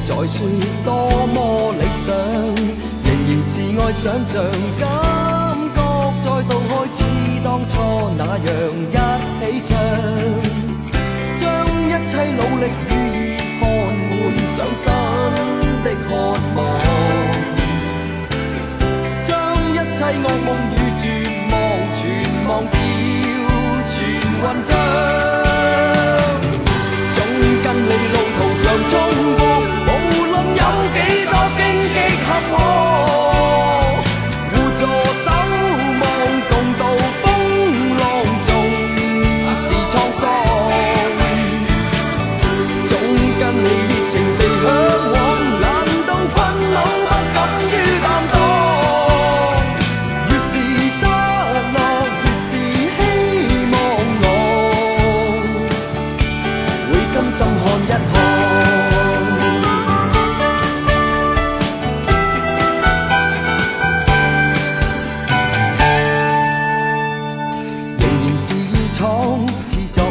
在說多麼理想，仍然是愛想像，感覺再度開始當初那樣一起唱，將一切努力與熱汗換上新的渴望，將一切惡夢與絕望全忘掉，全混帳，總跟你路途上衝過，無論有幾多荊棘坎坷，互助守望共度風浪，縱是滄桑，總跟你熱情地向往，難道困惱不敢於擔當？越是失落，越是希望我會甘心看一看。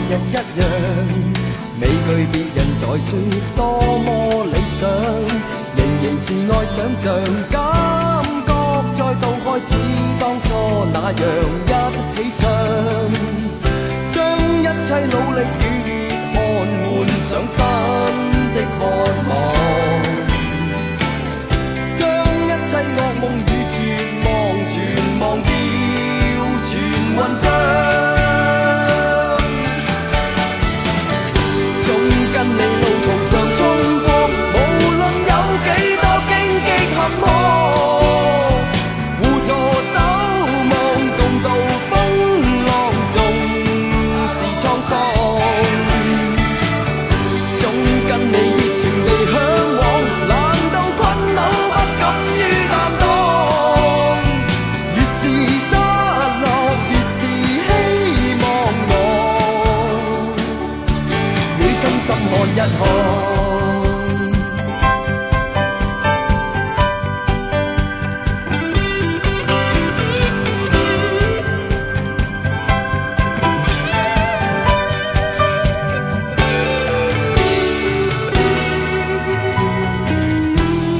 一樣，未懼別人在說多麼理想，仍然是愛想像，感覺再度開始當初那樣一起唱，將一切努力與熱汗換上新的渴望，將一切惡夢與絕望全忘掉，全混帳。跟你路途上衝過，無論有幾多荊棘坎坷，互助守望共度風浪，縱是滄桑，總跟你熱情地向往，難道困惱不敢於擔當？越是失落，越是希望我會甘心看一看。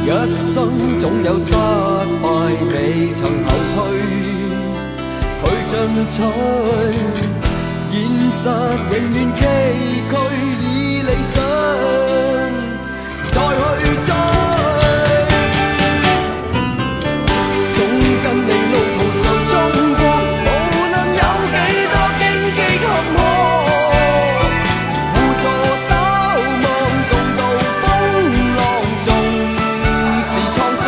一生總有失敗，未曾後退，去進取，現實永遠崎嶇，以理想再去追，總跟你路途上衝過，無論有幾多荊棘坎坷，互助守望共度風浪，縱是滄桑，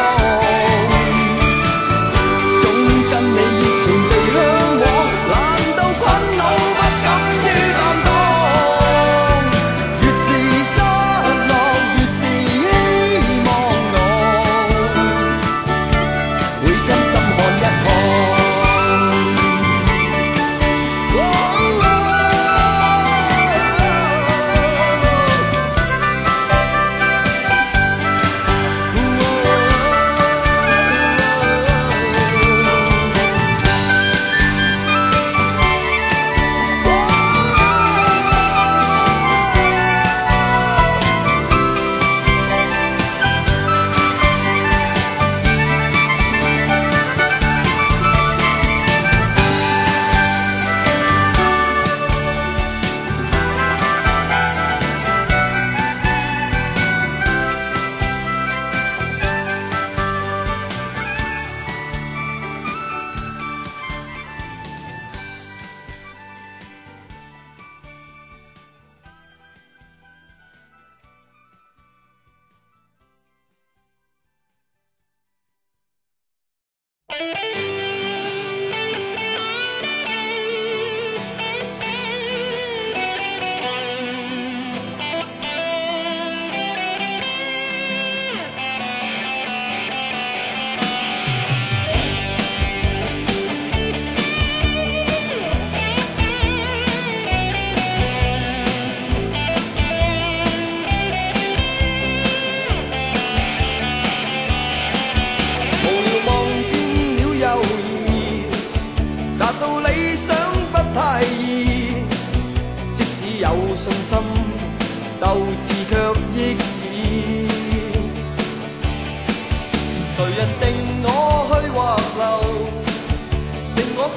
總跟你熱情地向往，難道困惱不敢於擔當？越是失落，越是希望我會甘心看一看。信心，鬥志卻抑止。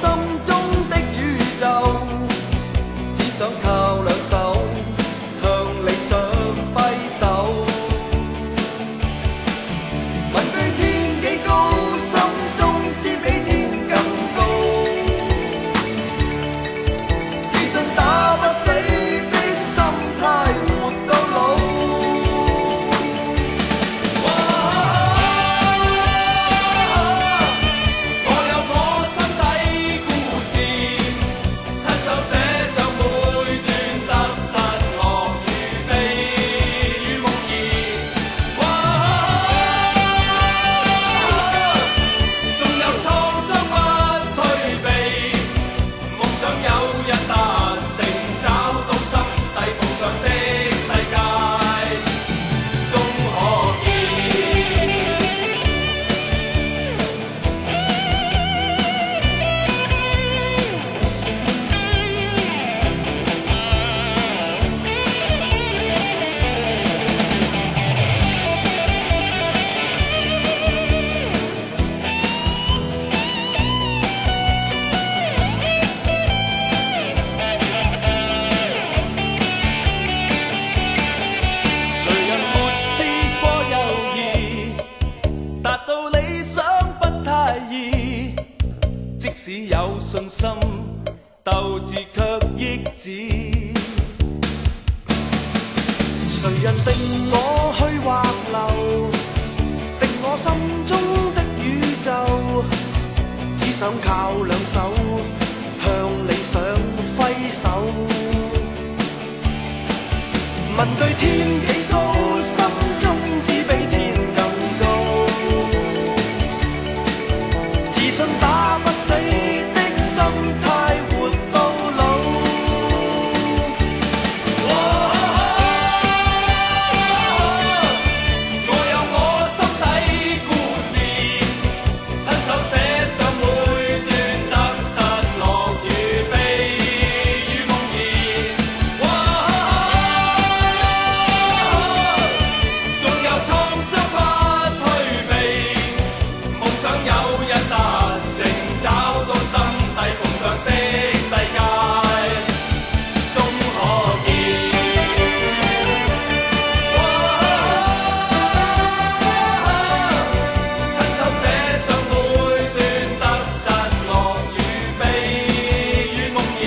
心中的宇宙，只想靠兩手向理想揮手。問句天幾高，心中知比天更高，自信打不死的心態活到老。即使有信心，鬥志卻抑止。誰人定我去或留，定我心中的宇宙，只想靠兩手向理想揮手。問句天幾高，心中只比天更高，自信打不死的心態活到老。我有我心底故事，親手寫上每段得失樂與悲與夢兒。縱有創傷不退避，夢想有日達成，找到心底夢想的世界，終可見。親手寫上每段得失樂與悲與夢兒。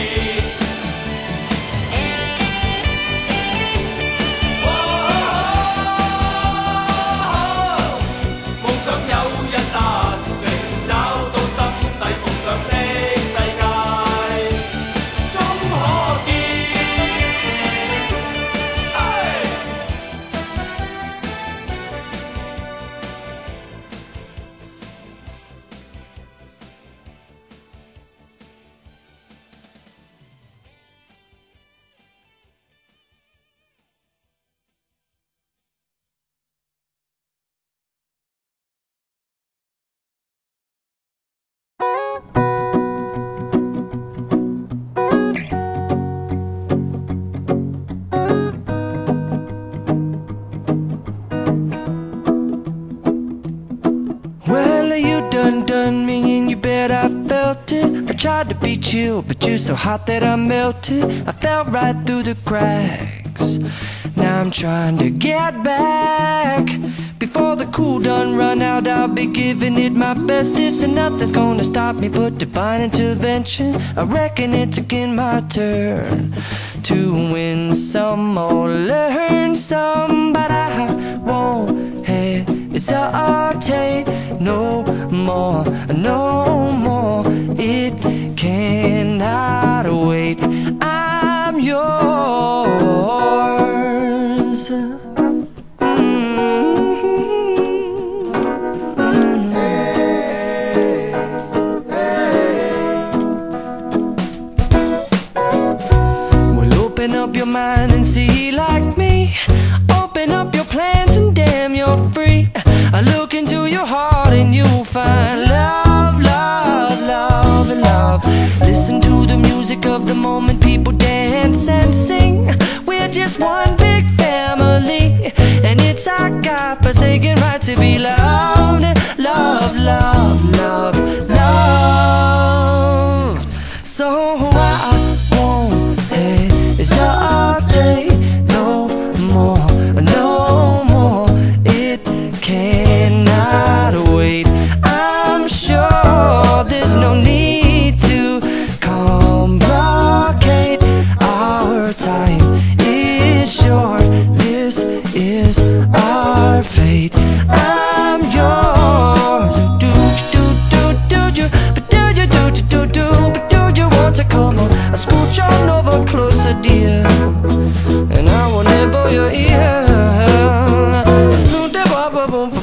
夢想有日達成，找到心底夢想的世界，終可見。Well, you done me and you bet I felt it. I tried to be chill, but you're so hot that I melted. I fell right through the cracks. Now I'm trying to get back. Before the cool done run out, I'll be giving it my best. This and nothing's gonna stop me but divine intervention. I reckon it's again my turn to win some or learn some, but I won't hesitate no more, no more. It cannot wait. I'm yours. Well, open up your mind and see like me. Open up your plans and damn, you're free. I look into your heart and you'll find love, love, love, and love. Listen to the music of the moment, people dance and sing. We're just one big family, and it's our God-forsaken right to be loved. Love, love, love, love. I won't hesitate no more, no more. It cannot wait. I'm sure there's no need to complicate. Our time is short. This is our fate. I'm yours. Do you? But do you But do you want to come on? Scooch on over closer, dear, and I will nibble your ear. Soon the boom boom boom.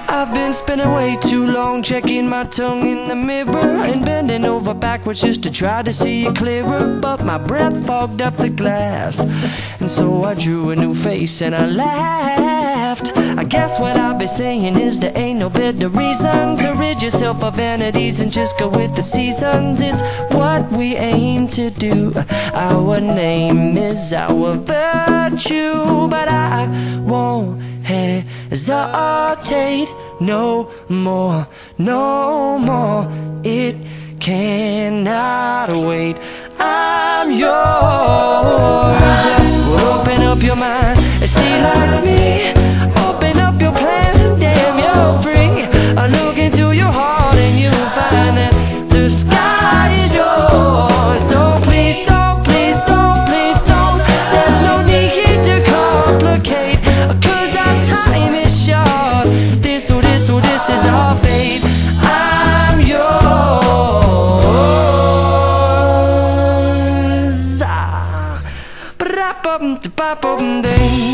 I've been spending way too long checking my tongue in the mirror and bending over backwards just to try to see it clearer. But my breath fogged up the glass, and so I drew a new face and I laughed. I guess what I'll be saying is there ain't no better reason to rid yourself of vanities and just go with the seasons. It's what we aim to do. Our name is our virtue, but I won't hesitate no more, no more. It cannot wait. I'm yours. Well, open up your mind and see like me. Open up your plans and damn, you're free. I look into your heart and you'll find that the sky is yours. So please don't, please don't, please don't. There's no need to complicate, 'cause our time is short. This is our fate. I'm yours. Ba-da-bum-da-ba-bum-ding.